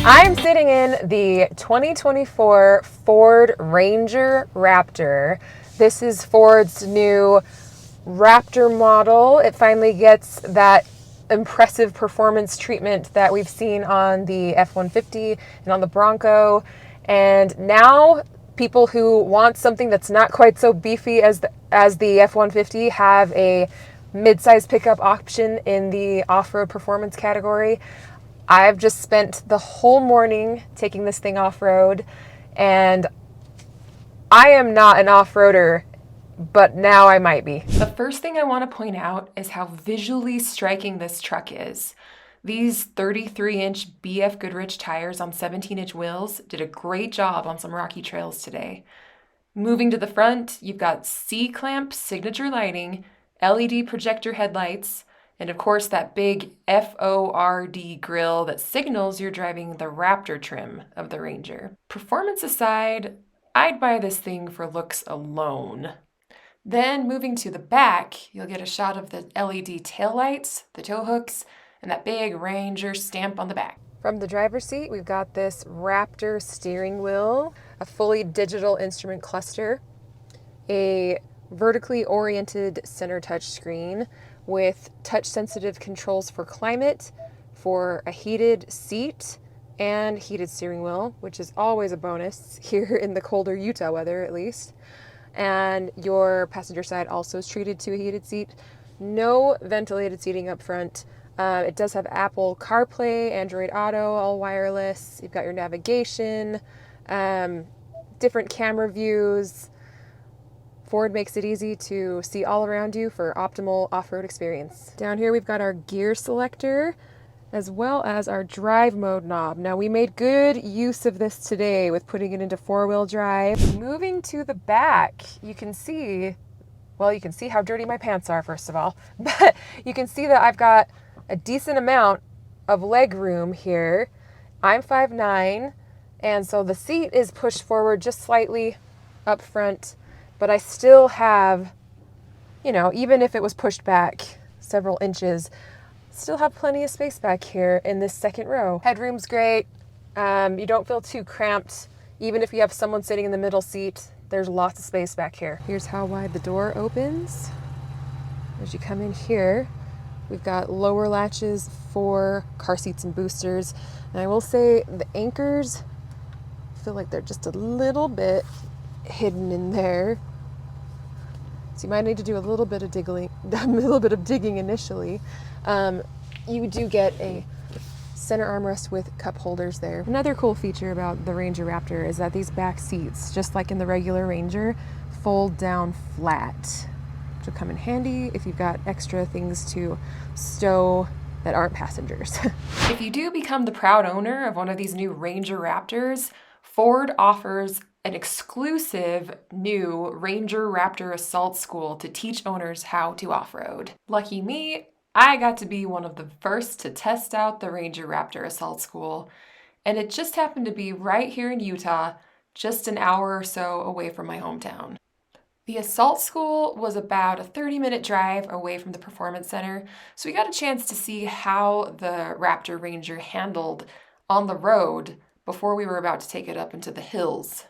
I'm sitting in the 2024 Ford Ranger Raptor. This is Ford's new Raptor model. It finally gets that impressive performance treatment that we've seen on the F-150 and on the Bronco. And now people who want something that's not quite so beefy as the F-150 have a mid-size pickup option in the off-road performance category. I've just spent the whole morning taking this thing off-road, and I am not an off-roader, but now I might be. The first thing I want to point out is how visually striking this truck is. These 33-inch BF Goodrich tires on 17-inch wheels did a great job on some rocky trails today. Moving to the front, you've got C-clamp signature lighting, LED projector headlights, and of course that big FORD grille that signals you're driving the Raptor trim of the Ranger. Performance aside, I'd buy this thing for looks alone. Then moving to the back, you'll get a shot of the LED taillights, the tow hooks, and that big Ranger stamp on the back. From the driver's seat, we've got this Raptor steering wheel, a fully digital instrument cluster, a vertically oriented center touch screen with touch-sensitive controls for climate, for a heated seat, and heated steering wheel, which is always a bonus here in the colder Utah weather, at least. And your passenger side also is treated to a heated seat. No ventilated seating up front. It does have Apple CarPlay, Android Auto, all wireless. You've got your navigation, different camera views. Ford makes it easy to see all around you for optimal off-road experience. Down here we've got our gear selector as well as our drive mode knob. Now we made good use of this today with putting it into four-wheel drive. Moving to the back, you can see how dirty my pants are first of all, but you can see that I've got a decent amount of leg room here. I'm 5'9", and so the seat is pushed forward just slightly up front, but I still have, even if it was pushed back several inches, still have plenty of space back here in this second row. Headroom's great. You don't feel too cramped. Even if you have someone sitting in the middle seat, there's lots of space back here. Here's how wide the door opens. As you come in here, we've got lower latches for car seats and boosters. And I will say the anchors feel like they're just a little bit hidden in there. So you might need to do a little bit of digging initially. You do get a center armrest with cup holders there. Another cool feature about the Ranger Raptor is that these back seats, just like in the regular Ranger, fold down flat, which will come in handy if you've got extra things to stow that aren't passengers. If you do become the proud owner of one of these new Ranger Raptors, Ford offers an exclusive new Ranger Raptor Assault School to teach owners how to off-road. Lucky me, I got to be one of the first to test out the Ranger Raptor Assault School, and it just happened to be right here in Utah, just an hour or so away from my hometown. The Assault School was about a 30-minute drive away from the Performance Center, so we got a chance to see how the Raptor Ranger handled on the road before we were about to take it up into the hills.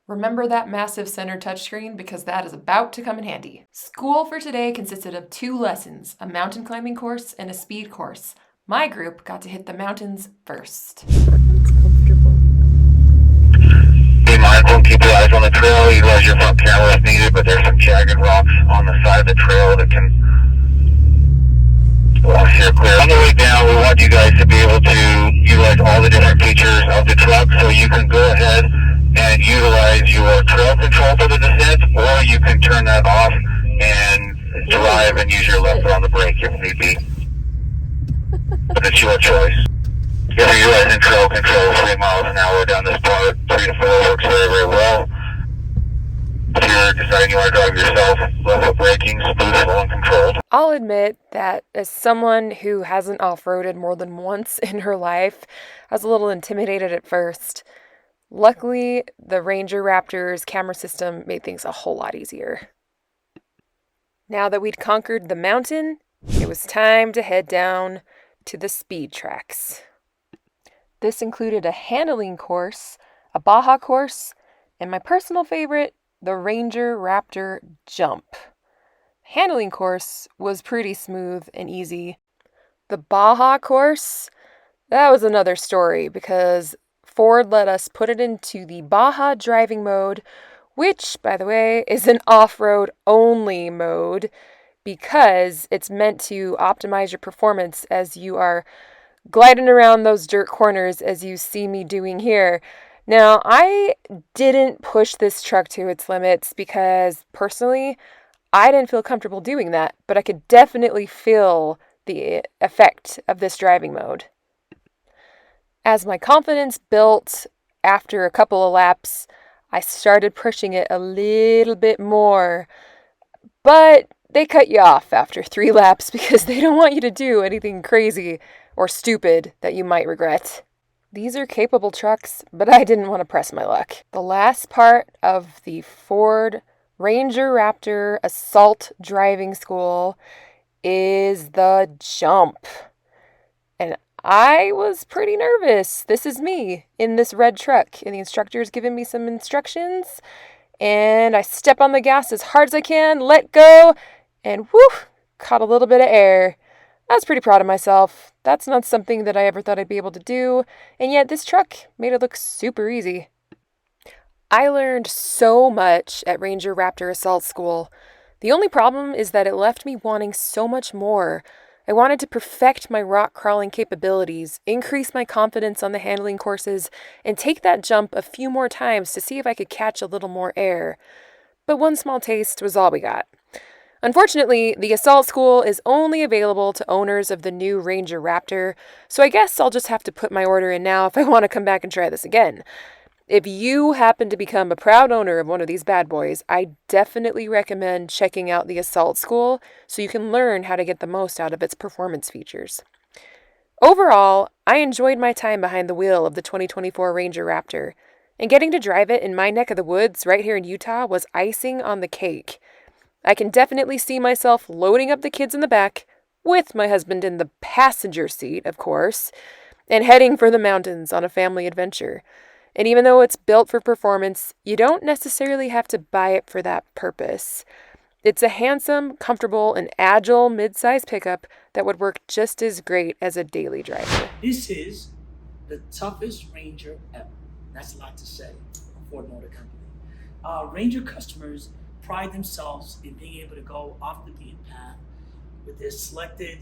Remember that massive center touchscreen because that is about to come in handy. School for today consisted of 2 lessons, a mountain climbing course and a speed course. My group got to hit the mountains first. Be mindful and keep your eyes on the trail. Utilize your front camera if needed, but there's some jagged rocks on the side of the trail that can steer clear. On the way down, we want you guys to be able to utilize all the different features of the truck, so you can go ahead and utilize your trail control for the descent, or you can turn that off and drive and use your left foot on the brake if need be. But it's your choice. If you're utilizing trail control 3 miles an hour down this part, 3 to 4 works very, very well. If you're deciding you want to drive yourself, left foot braking, smooth, slow, and controlled. I'll admit that as someone who hasn't off-roaded more than once in her life, I was a little intimidated at first. Luckily, the Ranger Raptor's camera system made things a whole lot easier. Now that we'd conquered the mountain, it was time to head down to the speed tracks. This included a handling course, a Baja course, and my personal favorite, the Ranger Raptor jump. Handling course was pretty smooth and easy. The Baja course, that was another story because Ford let us put it into the Baja driving mode, which, by the way, is an off-road only mode because it's meant to optimize your performance as you are gliding around those dirt corners as you see me doing here. Now, I didn't push this truck to its limits because personally, I didn't feel comfortable doing that, but I could definitely feel the effect of this driving mode. As my confidence built after a couple of laps, I started pushing it a little bit more, but they cut you off after 3 laps because they don't want you to do anything crazy or stupid that you might regret. These are capable trucks, but I didn't want to press my luck. The last part of the Ford Ranger Raptor Assault Driving School is the jump. And I was pretty nervous. This is me in this red truck, and the instructor's giving me some instructions, and I step on the gas as hard as I can, let go, and whoo, caught a little bit of air. I was pretty proud of myself. That's not something that I ever thought I'd be able to do, and yet this truck made it look super easy. I learned so much at Ranger Raptor Assault School. The only problem is that it left me wanting so much more. I wanted to perfect my rock crawling capabilities, increase my confidence on the handling courses, and take that jump a few more times to see if I could catch a little more air. But one small taste was all we got. Unfortunately, the Assault School is only available to owners of the new Ranger Raptor, so I guess I'll just have to put my order in now if I want to come back and try this again. If you happen to become a proud owner of one of these bad boys, I definitely recommend checking out the Assault School so you can learn how to get the most out of its performance features. Overall, I enjoyed my time behind the wheel of the 2024 Ranger Raptor, and getting to drive it in my neck of the woods right here in Utah was icing on the cake. I can definitely see myself loading up the kids in the back, with my husband in the passenger seat, of course, and heading for the mountains on a family adventure. And even though it's built for performance, you don't necessarily have to buy it for that purpose. It's a handsome, comfortable, and agile mid-size pickup that would work just as great as a daily driver. This is the toughest Ranger ever. That's a lot to say for Ford Motor Company. Ranger customers pride themselves in being able to go off the beaten path with their selected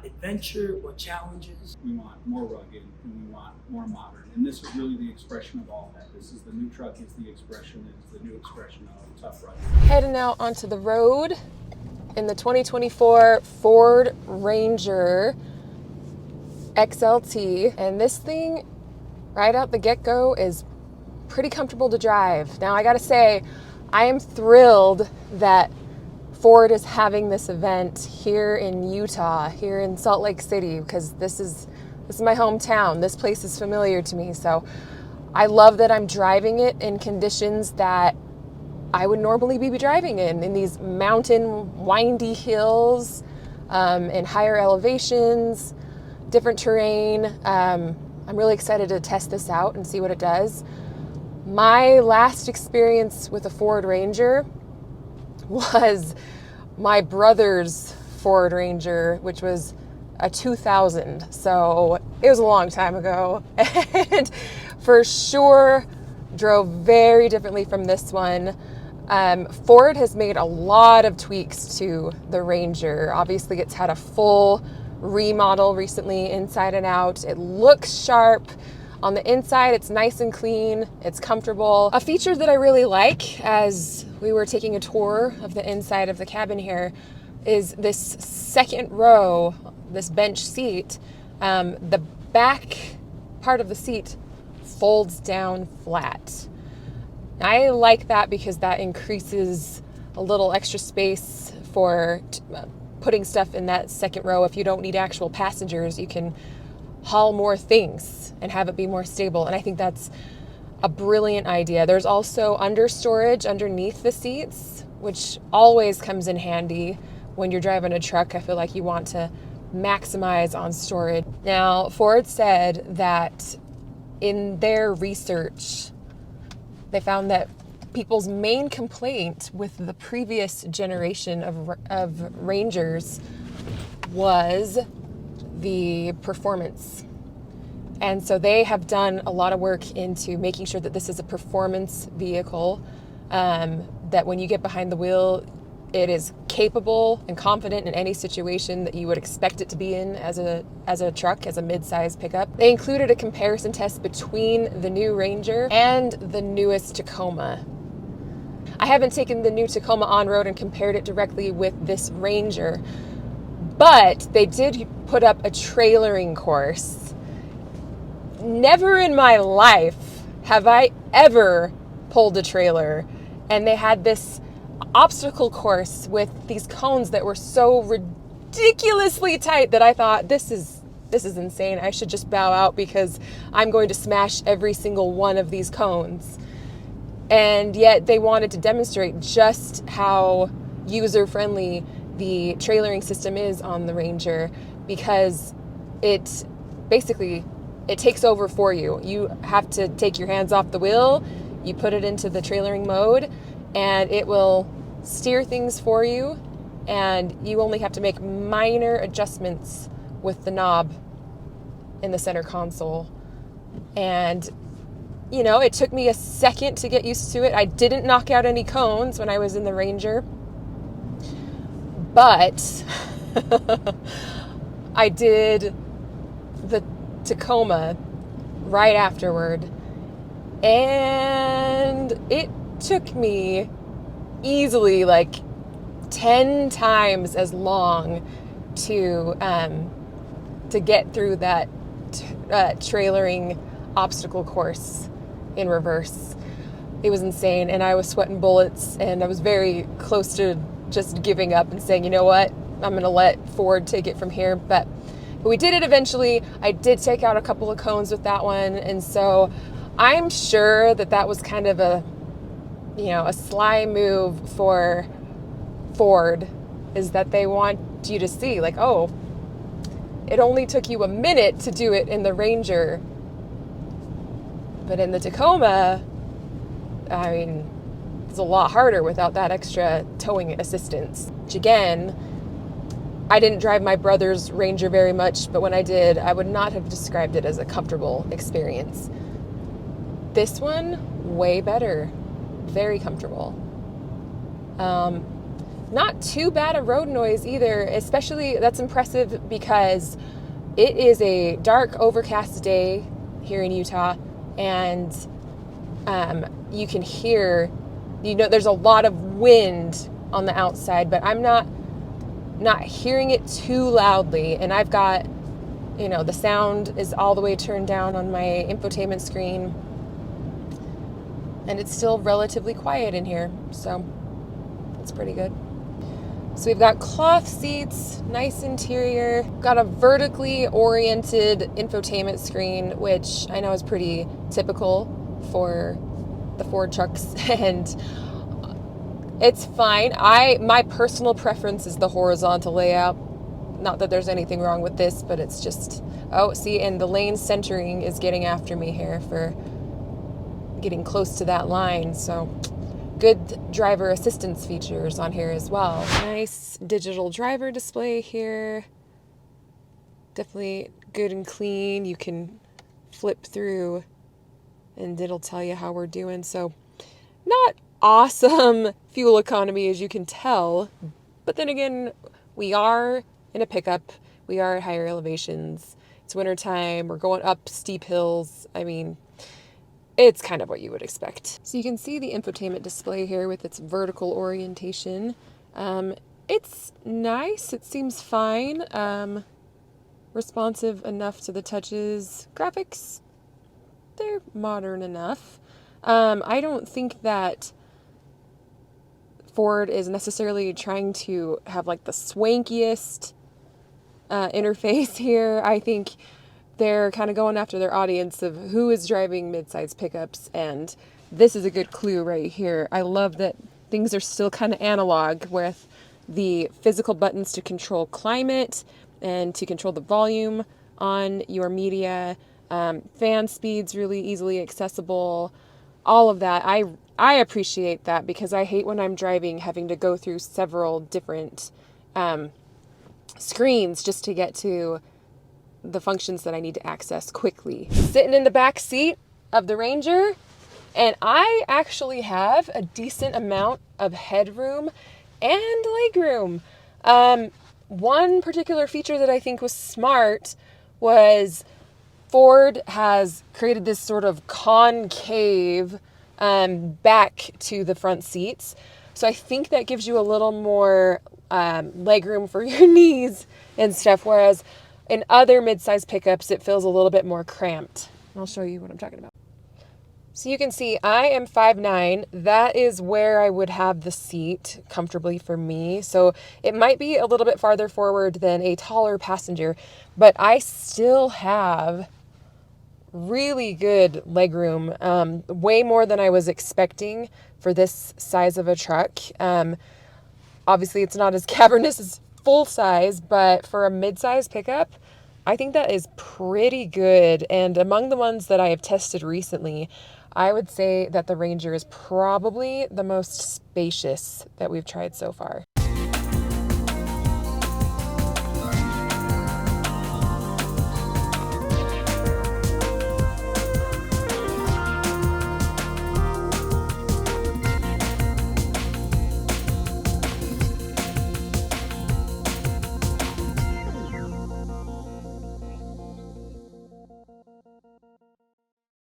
adventure or challenges. We want more rugged and we want more modern. And this is really the expression of all that. This is the new truck, is the expression, is the new expression of tough rugged. Heading out onto the road in the 2024 Ford Ranger XLT. And this thing, right out the get-go, is pretty comfortable to drive. Now, I gotta say, I am thrilled that Ford is having this event here in Utah, here in Salt Lake City, because this is my hometown. This place is familiar to me, so I love that I'm driving it in conditions that I would normally be driving in these mountain, windy hills, and higher elevations, different terrain. I'm really excited to test this out and see what it does. My last experience with a Ford Ranger was my brother's Ford Ranger, which was a 2000. So it was a long time ago, and for sure drove very differently from this one. Ford has made a lot of tweaks to the Ranger. Obviously, it's had a full remodel recently, inside and out. It looks sharp. On the inside, it's nice and clean, it's comfortable. A feature that I really like as we were taking a tour of the inside of the cabin here is this second row, this bench seat. The back part of the seat folds down flat. I like that because that increases a little extra space for putting stuff in that second row. If you don't need actual passengers, you can haul more things and have it be more stable. And I think that's a brilliant idea. There's also under storage underneath the seats, which always comes in handy when you're driving a truck. I feel like you want to maximize on storage. Now, Ford said that in their research, they found that people's main complaint with the previous generation of Rangers was the performance. And so they have done a lot of work into making sure that this is a performance vehicle, that when you get behind the wheel, it is capable and confident in any situation that you would expect it to be in as a truck, as a mid-size pickup. They included a comparison test between the new Ranger and the newest Tacoma. I haven't taken the new Tacoma on-road and compared it directly with this Ranger, but they did put up a trailering course. Never in my life have I ever pulled a trailer, and they had this obstacle course with these cones that were so ridiculously tight that I thought, this is insane. I should just bow out because I'm going to smash every single one of these cones. And yet they wanted to demonstrate just how user-friendly the trailering system is on the Ranger, because it basically, it takes over for you. You have to take your hands off the wheel, you put it into the trailering mode, and it will steer things for you, and you only have to make minor adjustments with the knob in the center console. And you know, it took me a second to get used to it. I didn't knock out any cones when I was in the Ranger, but I did the Tacoma right afterward, and it took me easily like 10 times as long to get through that trailering obstacle course in reverse. It was insane, and I was sweating bullets, and I was very close to just giving up and saying, you know what, I'm gonna let Ford take it from here. But we did it eventually. I did take out a couple of cones with that one, and so I'm sure that was kind of a sly move for Ford, is that they want you to see, like, oh, it only took you a minute to do it in the Ranger, but in the Tacoma, I mean, it's a lot harder without that extra towing assistance. Which again, I didn't drive my brother's Ranger very much, but when I did, I would not have described it as a comfortable experience. This one, way better. Very comfortable. Not too bad a road noise either, especially that's impressive because it is a dark, overcast day here in Utah, and you can hear, there's a lot of wind on the outside, but I'm not hearing it too loudly, and I've got, the sound is all the way turned down on my infotainment screen, and it's still relatively quiet in here, so it's pretty good. So we've got cloth seats, nice interior, got a vertically oriented infotainment screen, which I know is pretty typical for the Ford trucks, and it's fine. My personal preference is the horizontal layout. Not that there's anything wrong with this, but it's just, and the lane centering is getting after me here for getting close to that line, so good driver assistance features on here as well. Nice digital driver display here. Definitely good and clean. You can flip through and it'll tell you how we're doing. So not awesome fuel economy, as you can tell, but then again, we are in a pickup. We are at higher elevations. It's wintertime. We're going up steep hills. I mean, it's kind of what you would expect. So you can see the infotainment display here with its vertical orientation. It's nice. It seems fine. Responsive enough to the touches. Graphics, they're modern enough. I don't think that Ford is necessarily trying to have like the swankiest interface here. I think they're kind of going after their audience of who is driving mid-size pickups, and this is a good clue right here. I love that things are still kind of analog with the physical buttons to control climate, and to control the volume on your media. Fan speeds really easily accessible. All of that. I appreciate that because I hate when I'm driving having to go through several different screens just to get to the functions that I need to access quickly. Sitting in the back seat of the Ranger, and I actually have a decent amount of headroom and legroom. One particular feature that I think was smart was Ford has created this sort of concave back to the front seats. So I think that gives you a little more legroom for your knees and stuff, whereas in other mid-size pickups, it feels a little bit more cramped. I'll show you what I'm talking about. So you can see I am 5'9". That is where I would have the seat comfortably for me. So it might be a little bit farther forward than a taller passenger, but I still have really good legroom, way more than I was expecting for this size of a truck. Obviously, it's not as cavernous as full size, but for a mid-size pickup, I think that is pretty good. And among the ones that I have tested recently, I would say that the Ranger is probably the most spacious that we've tried so far.